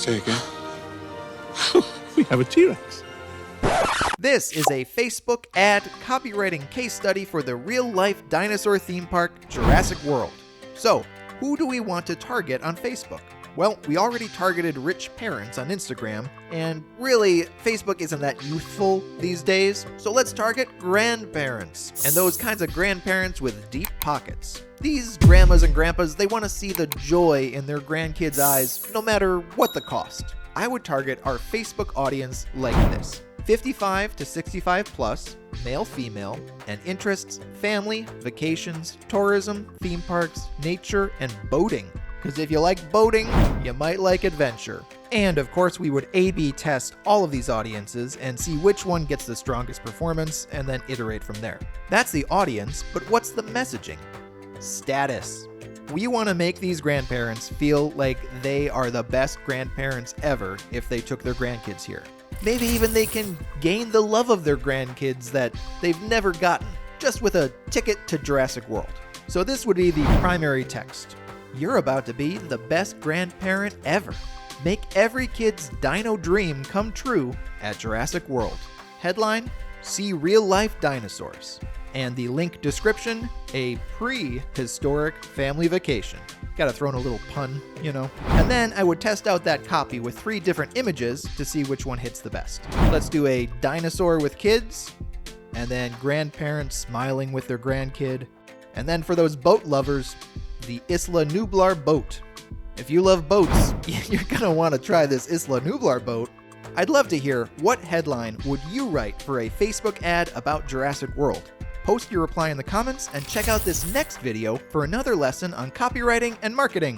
Say again. We have a T-Rex. This is a Facebook ad copywriting case study for the real-life dinosaur theme park, Jurassic World. So, who do we want to target on Facebook? Well, we already targeted rich parents on Instagram, and really, Facebook isn't that youthful these days, so let's target grandparents, and those kinds of grandparents with deep pockets. These grandmas and grandpas, they want to see the joy in their grandkids' eyes, no matter what the cost. I would target our Facebook audience like this: 55 to 65 plus, male, female, and interests: family, vacations, tourism, theme parks, nature, and boating. Because if you like boating, you might like adventure. And of course, we would A/B test all of these audiences and see which one gets the strongest performance and then iterate from there. That's the audience, but what's the messaging? Status. We want to make these grandparents feel like they are the best grandparents ever if they took their grandkids here. Maybe even they can gain the love of their grandkids that they've never gotten, just with a ticket to Jurassic World. So this would be the primary text. You're about to be the best grandparent ever. Make every kid's dino dream come true at Jurassic World. Headline: see real-life dinosaurs. And the link description: a prehistoric family vacation. Gotta throw in a little pun, you know. And then I would test out that copy with 3 different images to see which one hits the best. Let's do a dinosaur with kids, and then grandparents smiling with their grandkid. And then for those boat lovers, the Isla Nublar boat. If you love boats, you're gonna want to try this Isla Nublar boat. I'd love to hear, what headline would you write for a Facebook ad about Jurassic World? Post your reply in the comments and check out this next video for another lesson on copywriting and marketing.